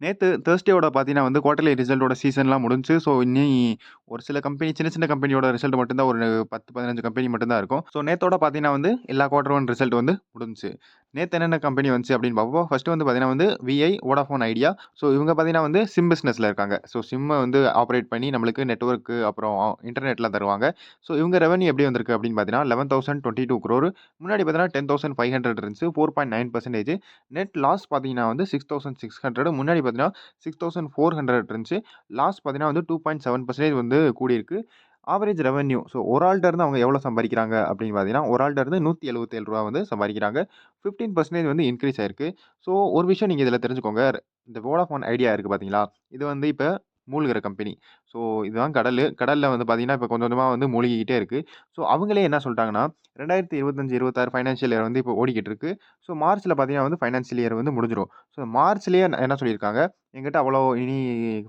நேத்து Thursdayவோட பார்த்தீங்கன்னா வந்து குவார்ட்டர்லி ரிசல்ட்டோட சீசன்லாம் முடிஞ்சுச்சு. ஸோ இனி ஒரு சில கம்பெனி சின்ன சின்ன கம்பெனியோட ரிசல்ட் மட்டும் தான் ஒரு 10, 15 கம்பெனி மட்டும் தான் இருக்கும். ஸோ நேத்தோட பார்த்தீங்கன்னா வந்து எல்லா குவார்ட்டர் ஒன் ரிசல்ட் வந்து முடிஞ்சுச்சு. நேத்து என்னென்ன கம்பெனி வந்துச்சு அப்படின்னு பார்ப்போம். ஃபர்ஸ்ட் வந்து பார்த்தீங்கன்னா வந்து விஐ, வோடாஃபோன் ஐடியா. ஸோ இவங்க பார்த்தீங்கன்னா வந்து சிம் பிசினஸ்ல இருக்காங்க. ஸோ சிம்ம வந்து ஆப்பரேட் பண்ணி நம்மளுக்கு நெட்வொர்க் அப்புறம் இன்டர்நெட்லாம் தருவாங்க. ஸோ இவங்க ரெவென்யூ எப்படி வந்திருக்கு அப்படின்னு பார்த்தீங்கன்னா 11,022 crore. முன்னாடி பார்த்தீங்கன்னா 10,500 இருந்துச்சு. 4.9%. நெட் லாஸ் பார்த்தீங்கன்னா வந்து 6,600. முன்னாடி பார்த்தீங்கன்னா 6,400 இருந்துச்சு. லாஸ் பார்த்தீங்கன்னா வந்து 2.7% வந்து கூடியிருக்கு. ஆவரேஜ் ரெவென்யூ ஸோ ஒரு ஆள்ட்ட இருந்து அவங்க எவ்வளோ சம்பாதிக்கிறாங்க அப்படின்னு பார்த்தீங்கன்னா, ஒரு ஆள்ட்ட இருந்து ரூ. 177 வந்து சம்பாதிக்கிறாங்க. 15% வந்து இன்க்ரீஸ் ஆயிருக்கு. ஸோ ஒரு விஷயம் நீங்க இதில தெரிஞ்சுக்கோங்க. இந்த வோடாஃபோன் ஐடியா இருக்கு பார்த்தீங்களா? இது வந்து இப்ப மூழ்குற கம்பெனி. ஸோ இதுதான் கடலு. கடல்ல வந்து பார்த்தீங்கன்னா, இப்ப கொஞ்சம் கொஞ்சமா வந்து மூழ்கிக்கிட்டே இருக்கு. ஸோ அவங்களே என்ன சொல்ட்டாங்கன்னா, 2025, 26 ஃபைனான்ஷியல் இயர் வந்து இப்போ ஓடிக்கிட்டு இருக்கு. ஸோ மார்ச்ல பார்த்தீங்கன்னா வந்து ஃபைனான்ஷியல் இயர் வந்து முடிஞ்சிரும். ஸோ மார்ச்லயே என்ன சொல்லியிருக்காங்க, என்கிட்ட அவ்வளோ இனி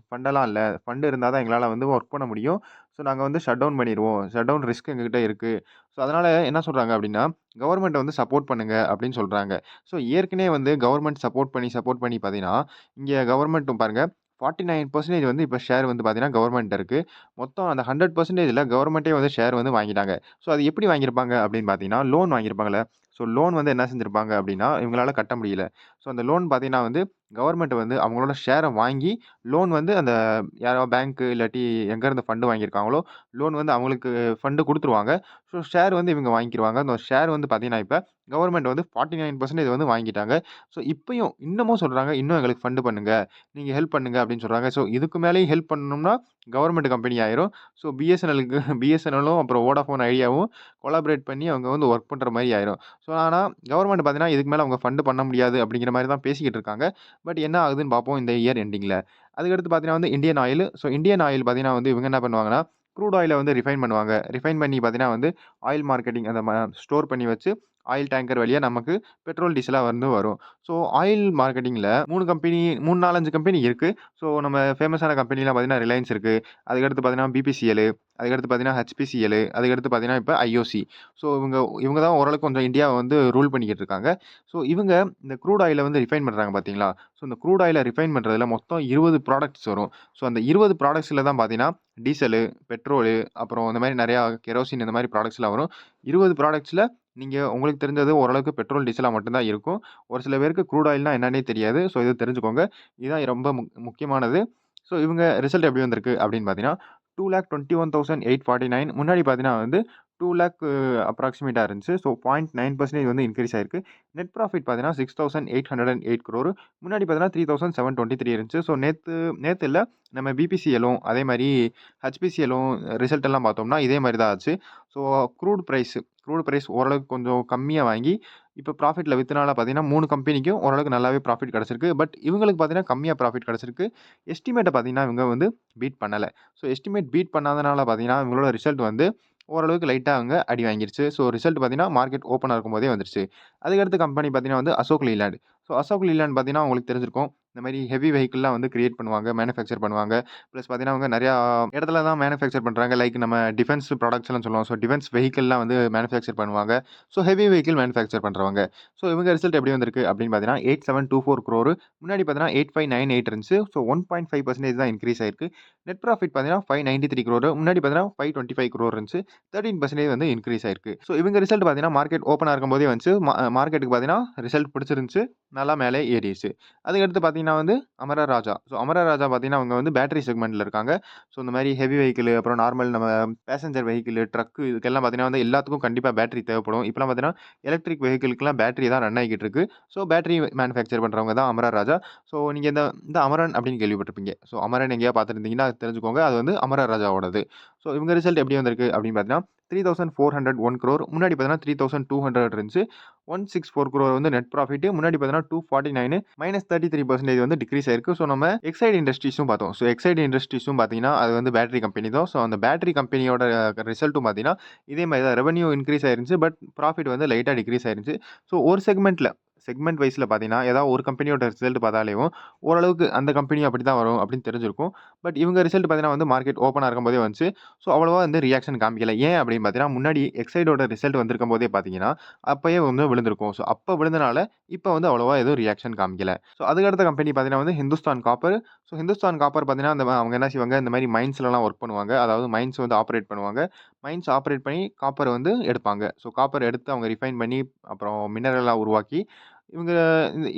ஃபண்டெல்லாம் இல்ல. ஃபண்ட் இருந்தா தான் எங்களால வந்து ஒர்க் பண்ண முடியும். ஸோ நாங்க வந்து ஷட் டவுன் பண்ணிருவோம். ஷட் டவுன் ரிஸ்க் எங்ககிட்ட இருக்கு. ஸோ அதனால என்ன சொல்றாங்க அப்டின்னா, கவர்ன்மெண்ட்ட வந்து சப்போர்ட் பண்ணுங்க அப்டின்னு சொல்றாங்க. ஸோ ஏற்கனவே வந்து கவர்ன்மெண்ட் சப்போர்ட் பண்ணி பார்த்தீங்கன்னா, இங்க கவர்ன்மெண்ட்டும் பாருங்க 49% வந்து இப்ப ஷேர் வந்து பார்த்தீங்கன்னா கவர்ன்மெண்ட்ட இருக்கு. மொத்தம் அந்த 100%ல கவர்ன்மெண்ட்டே வந்து ஷேர் வந்து வாங்கிட்டாங்க. ஸோ அது எப்படி வாங்கியிருப்பாங்க அப்டின்னு பார்த்தீங்கன்னா, லோன் வாங்கியிருப்பாங்கல்ல. ஸோ லோன் வந்து என்ன செஞ்சிருப்பாங்க அப்டின்னா, இவங்களால கட்ட முடியல. ஸோ அந்த லோன் பார்த்தீங்கன்னா வந்து கவர்ன்மெண்ட் வந்து அவங்களோட ஷேர வாங்கி, லோன் வந்து அந்த யாரோ பேங்க் இல்லாட்டி எங்கேருந்து ஃபண்ட் வாங்கியிருக்காங்களோ, லோன் வந்து அவங்களுக்கு ஃபண்ட் குடுத்துருவாங்க. ஸோ ஷேர் வந்து இவங்க வாங்கிக்கிருவாங்க. அந்த ஷேர் வந்து பார்த்தீங்கன்னா, இப்ப கவர்ன்மெண்ட் வந்து 49% வந்து வாங்கிட்டாங்க. ஸோ இப்பயும் இன்னமும் சொல்றாங்க, "இன்னும் எங்களுக்கு ஃபண்ட் பண்ணுங்க. நீங்க ஹெல்ப் பண்ணுங்க" அப்படின்னு சொல்றாங்க. ஸோ இதுக்கு மேலயும் ஹெல்ப் பண்ணணும்னா கவர்ன்மெண்ட் கம்பெனி ஆயிரும். ஸோ பிஎஸ்என்எல்லுக்கு பிஎஸ்என்எல்லும் அப்புறம் வோடாஃபோன் ஐடியாவும் கொலாபரேட் பண்ணி அவங்க வந்து ஒர்க் பண்ற மாரி ஆயிரும். ஸோ ஆனா கவர்ன்மெண்ட் பார்த்தீங்கன்னா, இதுக்கு மேல அவங்க ஃபண்ட் பண்ண முடியாது அப்படிங்கிற மாரி தான் பேசிக்கிட்டு இருக்காங்க. பட் என்ன ஆகுதுன்னு பார்ப்போம் இந்த இயர் எண்டிங்ல. அதுக்கடுத்து பார்த்தீங்கன்னா வந்து Indian oil. So Indian oil பார்த்தீங்கன்னா வந்து இவங்க என்ன பண்ணுவாங்கன்னா, க்ரூட் ஆயில வந்து ரிஃபைன் பண்ணுவாங்க. ரிஃபைன் பண்ணி பார்த்தீங்கன்னா வந்து ஆயில் மார்க்கெட்டிங் அந்த ஸ்டோர் பண்ணி வச்சு ஆயில் டேங்கர் வழியா நமக்கு பெட்ரோல், டீசலா வந்து வரும். ஸோ ஆயில் மார்க்கெட்டிங்ல 3 கம்பெனி 3, 4, 5 கம்பெனி இருக்கு. ஸோ நம்ம ஃபேமஸான கம்பெனிலாம் பார்த்தீங்கன்னா ரிலையன்ஸ் இருக்கு. அதுக்கடுத்து பார்த்தீங்கன்னா பிபிசிஎல், அதுக்கடுத்து பார்த்தீங்கன்னா ஹெச்பிசிஎல், அதுக்கடுத்து பார்த்தீங்கன்னா இப்ப ஐஓசி. ஸோ இவங்க தான் ஓரளவுக்கு கொஞ்சம் இந்தியாவ வந்து ரூல் பண்ணிக்கிட்டு இருக்காங்க. ஸோ இவங்க இந்த க்ரூட் ஆயில வந்து ரிஃபைன் பண்றாங்க பார்த்தீங்களா? ஸோ இந்த க்ரூட் ஆயில ரிஃபைன் பண்றதுல மொத்தம் 20 ப்ராடக்ட்ஸ் வரும். ஸோ அந்த 20 ப்ராடக்ட்ஸ்ல தான் பார்த்தீங்கன்னா, டீசலு, பெட்ரோலு, அப்புறம் இந்த மாரி நெறையா கெரோசின் இந்த மாரி ப்ராடக்ட்ஸ்லாம் வரும். 20 ப்ராடக்ட்ஸ்ல நீங்க உங்களுக்கு தெரிஞ்சது ஓரளவுக்கு பெட்ரோல், டீசலா மட்டும் தான் இருக்கும். ஒரு சில பேருக்கு க்ரூட் ஆயில்னா என்னன்னே தெரியாது. ஸோ இத தெரிஞ்சுக்கோங்க. இதுதான் ரொம்ப முக்கியமானது. ஸோ இவங்க ரிசல்ட் எப்படி வந்திருக்கு அப்படின்னு பார்த்தீங்கன்னா, 2,21,849 முன்னாடி பார்த்தீங்கன்னா வந்து 2,00,000 அப்ராக்ஸிமேட்டா இருந்துச்சு. ஸோ 0.9% வந்து இன்கிரீஸ் ஆயிருக்கு. நெட் ப்ராஃபிட் பார்த்தீங்கன்னா 6,808 crore. முன்னாடி பார்த்தீங்கன்னா 3,723 இருந்துச்சு. ஸோ நேத்து இல்ல நம்ம பிபிசிஎல்லும் அதே மாரி ஹெச்பிசிஎல்லும் ரிசல்ட் எல்லாம் பார்த்தோம்னா இதே மாரி தான் ஆச்சு. ஸோ க்ரூட் பிரைஸ் ஓரளவுக்கு கொஞ்சம் கம்மியா வாங்கி, இப்ப ப்ராஃபிட்ல வித்தனால பார்த்தீங்கன்னா 3 கம்பெனிக்கும் ஓரளவுக்கு நல்லாவே ப்ராஃபிட் கிடைச்சிருக்கு. பட் இவங்களுக்கு பார்த்தீங்கன்னா கம்மியா ப்ராஃபிட் கிடைச்சிருக்கு. எஸ்டிமேட்ட பார்த்தீங்கன்னா இவங்க வந்து பீட் பண்ணல. ஸோ எஸ்டிமேட் பீட் பண்ணாதனால பார்த்தீங்கன்னா, இவங்களோட ரிசல்ட் வந்து ஓரளவுக்கு லைட்டா அங்க அடி வாங்கிருச்சு. ஸோ ரிசல்ட் பார்த்தீங்கன்னா, மார்க்கெட் ஓப்பனா இருக்கும்போதே வந்துருச்சு. அதுக்கடுத்த கம்பெனி பார்த்தீங்கன்னா வந்து Ashok Leyland. So Ashok Leyland பார்த்தீங்கன்னா, உங்களுக்கு தெரிஞ்சிருக்கும். இந்த மாரி ஹெவி வெஹிக்கிள்லாம் வந்து கிரியேட் பண்ணுவாங்க, மேனுஃபேக்சர் பண்ணுவாங்க. பிளஸ் பார்த்தீங்கன்னா, அவங்க நெறையா இடத்துல தான் மேனுஃபேக்சர் பண்றாங்க. லைக் நம்ம டிஃபென்ஸ் ப்ராடக்ட்ஸ்லாம் சொல்லுவோம். ஸோ டிஃபென்ஸ் வெஹிக்கிள்லாம் வந்து மேனுஃபேக்சர் பண்ணுவாங்க. ஸோ ஹெவி வெஹிக்கிள் மேனுஃபேக்சர் பண்றவங்க. ஸோ இவங்க ரிசல்ட் எப்படி வந்திருக்கு அப்படின்னு பார்த்தீங்கன்னா, 8,724 crore. முன்னாடி பார்த்தீங்கன்னா 8,598 இருந்துச்சு. ஸோ 1.5% தான் இன்கிரீஸ் ஆயிருக்கு. நெட் ப்ராஃபிட் பார்த்தீங்கன்னா 593 crore. முன்னாடி பார்த்தீங்கன்னா 525 crore இருந்துச்சு. 13% வந்து இன்கிரீஸ் ஆயிருக்கு. ஸோ இவங்க ரிசல்ட் பார்த்தீங்கன்னா, மார்க்கெட் ஓப்பனா இருக்கும்போதே வந்துச்சு. மார்க்கெட்டுக்கு பார்த்தீங்கன்னா, ரிசல்ட் பிடிச்சிருந்துச்சு. நல்லா மேலே ஏறிருச்சு. அதுக்கடுத்து பார்த்தீங்கன்னா வந்து அமரா ராஜா. ஸோ அமரா ராஜா பார்த்தீங்கன்னா, அவங்க வந்து பேட்டரி செக்மெண்ட்ல இருக்காங்க. ஸோ இந்த மாரி ஹெவி வெஹிக்கிள் அப்புறம் நார்மல் நம்ம பேசஞ்சர் வெஹிக்கிள், ட்ரக் இதுக்கெல்லாம் பார்த்தீங்கன்னா வந்து எல்லாத்துக்கும் கண்டிப்பா பேட்டரி தேவைப்படும். இப்பலாம் பார்த்தீங்கன்னா, எலக்ட்ரிக் வெஹிக்கிள்க்குலாம் பேட்டரி தான் ரன் ஆகிக்கிட்டு இருக்கு. ஸோ பேட்டரி மேனுஃபேக்சர் பண்றவங்க தான் அமரா ராஜா. ஸோ நீங்க இந்த இந்த அமரன் அப்படின்னு கேள்விப்பட்டிருப்பீங்க. ஸோ அமரன் எங்கேயாவது பார்த்துருந்தீங்கன்னா, அது தெரிஞ்சுக்கோங்க. அது வந்து அமரா ராஜாவோடது. ஸோ இவங்க ரிசல்ட் எப்படி வந்திருக்கு அப்படின்னு பார்த்தீங்கன்னா, 3,401 crore. முன்னாடி பார்த்தீங்கன்னா 3,200 இருந்துச்சு. 164 crore வந்து நெட் ப்ராஃபிட். முன்னாடி பார்த்தீங்கன்னா 249 -33% வந்து டிக்ரீஸ் ஆயிருக்கு. ஸோ நம்ம எக்ஸைட் இண்டஸ்ட்ரீஸும் பார்த்தோம். ஸோ எக்ஸைட் இண்டஸ்ட்ரீஸும் பார்த்தீங்கன்னா, அது வந்து பேட்டரி கம்பெனி தான். ஸோ அந்த பேட்டரி கம்பெனியோட ரிசல்ட்டும் பார்த்தீங்கன்னா, இதே மாரி தான் ரெவென்யூ இன்கிரீஸ் ஆயிருந்துச்சு. பட் ப்ராஃபிட் வந்து லைட்டா டிக்ரீஸ் ஆயிருந்துச்சு. ஸோ ஒரு செக்மெண்ட்ல செக்மெண்ட் வைஸ்ல பார்த்தீங்கன்னா, ஏதாவது ஒரு கம்பெனியோட ரிசல்ட் பார்த்தாலேயும் ஓரளவுக்கு அந்த கம்பெனி அப்படிதான் வரும் அப்படின்னு தெரிஞ்சிருக்கும். பட் இவங்க ரிசல்ட் பார்த்தீங்கன்னா வந்து மார்க்கெட் ஓப்பனா இருக்கும்போதே வந்துச்சு. ஸோ அவ்வளவா வந்து ரியாக்ஷன் காமிக்கல. ஏன் அப்படின்னு பார்த்தீங்கன்னா, முன்னாடி எக்ஸைடோட ரிசல்ட் வந்திருக்கும்போதே பார்த்தீங்கன்னா, அப்பயே வந்து விழுந்திருக்கும். ஸோ அப்ப விழுந்தனால, இப்ப வந்து அவ்வளவா எதுவும் ரியாக்ஷன் காமிக்கல. ஸோ அதுக்கு அடுத்த கம்பெனி பார்த்தீங்கன்னா வந்து Hindustan copper. So Hindustan copper பார்த்தீங்கன்னா, அவங்க என்ன செய்வாங்க, இந்த மாரி மைன்ஸ்லலாம் ஒர்க் பண்ணுவாங்க. அதாவது மைன்ஸ் வந்து ஆப்பரேட் பண்ணுவாங்க. மைன்ஸ் ஆப்பரேட் பண்ணி காப்பர வந்து எடுப்பாங்க. ஸோ காப்பர் எடுத்து அவங்க ரிஃபைன் பண்ணி, அப்புறம் மினரலா உருவாக்கி, இவங்க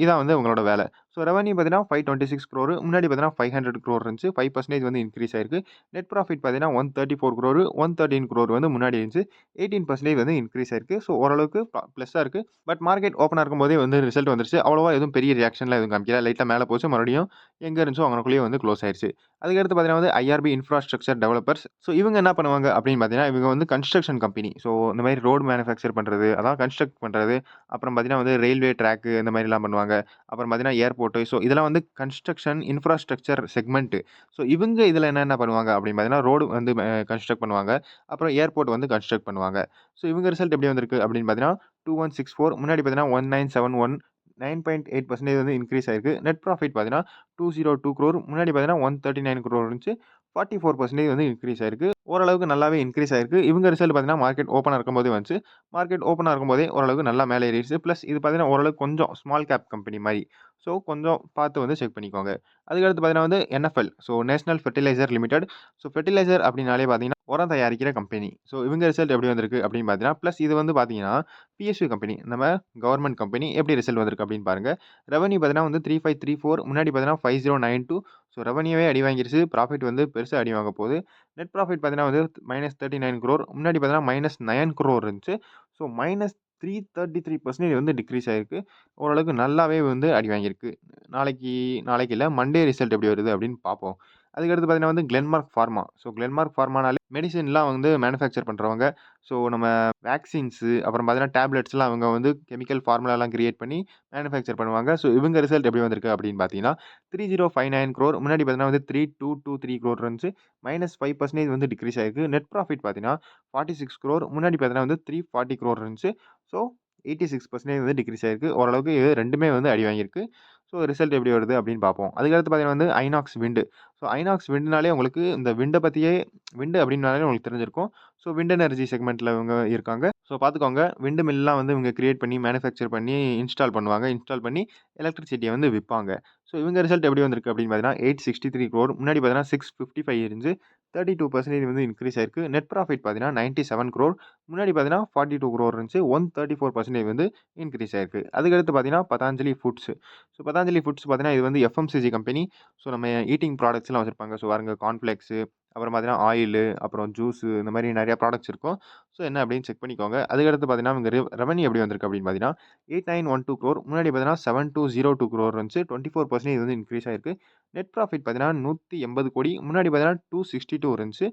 இதான் வந்து இவங்களோட வேல. ஸோ ரெவென்யூ பார்த்தீங்கன்னா 526 crore முன்னாடி பார்த்தீங்கன்னா 500 crore இருந்துச்சு. 5% வந்து இன்கிரீஸ் ஆயிருக்கு. நெட் ப்ராஃபிட் பார்த்தீங்கன்னா 134 crore 113 crore வந்து முன்னாடி இருந்துச்சு. 18% வந்து இன்கிரீஸ் ஆயிருக்கு. ஸோ ஓரளவுக்கு ப்ளஸ்ஸா இருக்கு. பட் மார்க்கெட் ஓப்பனா இருக்கும்போதே வந்து ரிசல்ட் வந்துருச்சு. அவ்வளவா எதுவும் பெரிய ரியாக்ஷன்லாம் எதுவும் காமிக்கல. லைட்டா மேல போச்சு. மறுபடியும் எங்க இருந்துச்சோ அங்கனக்குள்ளேயே வந்து குளோஸ் ஆயிருச்சு. அதுக்கடுத்து பார்த்தீங்கன்னா வந்து ஐஆர்பி இன்ஃப்ராஸ்ட்ரக்சர் டெவலப்பர்ஸ். ஸோ இவங்க என்ன பண்ணுவாங்க அப்படின்னு பார்த்தீங்கன்னா, இவங்க வந்து கன்ஸ்ட்ரக்ஷன் கம்பெனி. ஸோ இந்த மாரி ரோட் மேனுஃபேக்சர் பண்றது, அதான் கன்ஸ்ட்ரக்ட் பண்றது. அப்புறம் பார்த்தீங்கன்னா வந்து ரயில்வே ட்ராக் இந்த மாரிலாம் பண்ணுவாங்க. அப்புறம் பார்த்தீங்கன்னா ஏர்போர்ட். ஸோ இதெல்லாம் வந்து கன்ஸ்ட்ரக்ஷன் இன்ஃப்ராஸ்ட்ரக்சர் செக்மெண்ட். ஸோ இவங்க இதில என்னென்ன பண்ணுவாங்க அப்படின்னு பார்த்தீங்கன்னா, ரோடு வந்து கன்ஸ்ட்ரக்ட் பண்ணுவாங்க. அப்புறம் ஏர்போர்ட் வந்து கன்ஸ்ட்ரக்ட் பண்ணுவாங்க. ஸோ இவங்க ரிசல்ட் எப்படி வந்திருக்கு அப்படின்னு பார்த்தீங்கன்னா, 2164 முன்னாடி பார்த்தீங்கன்னா 1971 9.8% வந்து இன்கிரீஸ் ஆயிருக்கு. நெட் ப்ராஃபிட் பார்த்தீங்கன்னா 202 crore முன்னாடி பார்த்தீங்கன்னா 139 crore இருந்துச்சு. 44% வந்து இன்கிரீஸ் ஆயிருக்கு. ஓரளவுக்கு நல்லாவே இன்கிரீஸ் ஆயிருக்கு. இவங்க ரிசல்ட் பார்த்தீங்கன்னா, மார்க்கெட் ஓப்பனா இருக்கும்போதே வந்துச்சு. மார்க்கெட் ஓப்பனா இருக்கும்போதே ஓரளவுக்கு நல்லா மேலே ஏறிருச்சு. பிளஸ் இது பார்த்தீங்கன்னா, ஓரளவுக்கு கொஞ்சம் ஸ்மால் கேப் கம்பெனி மாரி. ஸோ கொஞ்சம் பார்த்து வந்து செக் பண்ணிக்கோங்க. அதுக்கடுத்து பார்த்தீங்கன்னா வந்து NFL. So National Fertilizer Limited. So fertilizer அப்படின்னாலே பார்த்தீங்கன்னா, உரம் தயாரிக்கிற கம்பெனி. ஸோ இவங்க ரிசல்ட் எப்படி வந்திருக்கு அப்படின்னு பார்த்தீங்கன்னா, பிளஸ் இது வந்து பார்த்தீங்கன்னா, பிஎஸ்யூ கம்பெனி. நம்ம கவர்ன்மென்ட் கம்பெனி எப்படி ரிசல்ட் வந்திருக்கு அப்படின்னு பாருங்க. ரெவென்யூ பார்த்தீங்கன்னா வந்து 3534 முன்னாடி பார்த்தீங்கன்னா 5092. ஸோ ரெவென்யூவே அடி வாங்கிருச்சு. ப்ராஃபிட் வந்து பெருசா அடி வாங்க போகுது. நெட் ப்ராஃபிட் பார்த்தீங்கன்னா வந்து -39 crore முன்னாடி பார்த்தீங்கன்னா -9 crore இருந்துச்சு. ஸோ -333% வந்து டிக்ரீஸ் ஆயிருக்கு. ஓரளவுக்கு நல்லாவே வந்து அடி வாங்கியிருக்கு. நாளைக்கு நாளைக்கு இல்ல மண்டே ரிசல்ட் எப்படி வருது அப்படின்னு பார்ப்போம். அதுக்கடுத்து பார்த்தீங்கன்னா வந்து கிளென்மார்க் ஃபார்மா. ஸோ கிளென்மார்க் ஃபார்மானாலே மெடிசின்லாம் வந்து மேனுஃபேக்சர் பண்றவங்க. ஸோ நம்ம வேக்சின்ஸு அப்புறம் பார்த்தீங்கன்னா டேப்லெட்ஸ்லாம் அவங்க வந்து கெமிக்கல் ஃபார்முலாலாம் கிரியேட் பண்ணி மேனுஃபேக்சர் பண்ணுவாங்க. ஸோ இவங்க ரிசல்ட் எப்படி வந்திருக்கு அப்படின்னு பார்த்தீங்கன்னா, 3059 crore முன்னாடி பார்த்தீங்கன்னா வந்து 3223 crore இருந்துச்சு. -5% வந்து டிக்ரீஸ் ஆயிருக்கு. நெட் ப்ராஃபிட் பார்த்தீங்கன்னா 46 crore முன்னாடி பார்த்தீங்கன்னா வந்து 340 crore இருந்துச்சு. ஸோ 86% வந்து டிக்ரீஸ் ஆயிருக்கு. ஓரளவுக்கு இது 2மே வந்து அடி வாங்கியிருக்கு. ஸோ ரிசல்ட் எப்படி வருது அப்படின்னு பார்ப்போம். அதுக்கடுத்து பார்த்தீங்கன்னா வந்து ஐநாக்ஸ் விண்ட். ஸோ ஐநாக்ஸ் விண்ட்னாலே உங்களுக்கு இந்த விண்ட பத்தியே விண்ட் அப்படின்னாலே உங்களுக்கு தெரிஞ்சிருக்கும். ஸோ விண்ட் எனர்ஜி செக்மெண்ட்ல இவங்க இருக்காங்க. ஸோ பார்த்துக்கோங்க. விண்ட் மில்லாம் வந்து இவங்க கிரியேட் பண்ணி, மேனுஃபேக்சர் பண்ணி, இன்ஸ்டால் பண்ணுவாங்க. இன்ஸ்டால் பண்ணி எலக்ட்ரிசிட்டிய வந்து விப்பாங்க. ஸோ இவங்க ரிசல்ட் எப்படி வந்திருக்கு அப்படின்னு பார்த்தீங்கன்னா, 863 crore முன்னாடி பார்த்தீங்கன்னா 655 இருந்துச்சு. 32% வந்து இன்கிரீஸ் ஆயிருக்கு. நெட் ப்ராஃபிட் பார்த்தீங்கன்னா 97 crore முன்னாடி பார்த்தீங்கன்னா 42 crore இருந்துச்சு. 134% வந்து இன்கிரீஸ் ஆயிருக்கு. அதுக்கடுத்து பார்த்தீங்கன்னா, Patanjali foods. So Patanjali foods பார்த்தீங்கன்னா, இது வந்து எஃப்எம்சிஜி கம்பெனி. ஸோ நம்ம ஈட்டிங் ப்ராடக்ட்ஸ்லாம் வச்சிருப்பாங்க. ஸோ பாருங்க கார்ன்ஃப்ளேக்ஸு, அப்புறம் பார்த்தீங்கன்னா ஆயிலு, அப்புறம் ஜூஸு இந்த மாரி நெறைய ப்ராடக்ட்ஸ் இருக்கும். ஸோ என்ன அப்படின்னு செக் பண்ணிக்கோங்க. அதுக்கடுத்து பார்த்தீங்கன்னா, இவங்க ரெவென்யூ எப்படி வந்திருக்கு அப்படின்னு பார்த்தீங்கன்னா, 8912 crore முன்னாடி பார்த்தீங்கன்னா 7202 crore இருந்துச்சு. 24% இது வந்து இன்கிரீஸ் ஆயிருக்கு. நெட் ப்ராஃபிட் பார்த்தீங்கன்னா, 180 கோடி முன்னாடி பார்த்தீங்கன்னா 262 இருந்துச்சு.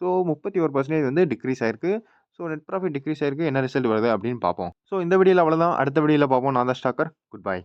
ஸோ 31% வந்து டிக்ரீஸ் ஆயிருக்கு. ஸோ நெட் ப்ராஃபிட் டிக்ரீஸ் ஆயிருக்கு. என்ன ரிசல்ட் வருது அப்படின்னு பார்ப்போம். ஸோ இந்த வீடியோல அவ்வளோதான். அடுத்த வீடியோல பார்ப்போம். நான் தான் ஸ்டாக்கர். Good bye.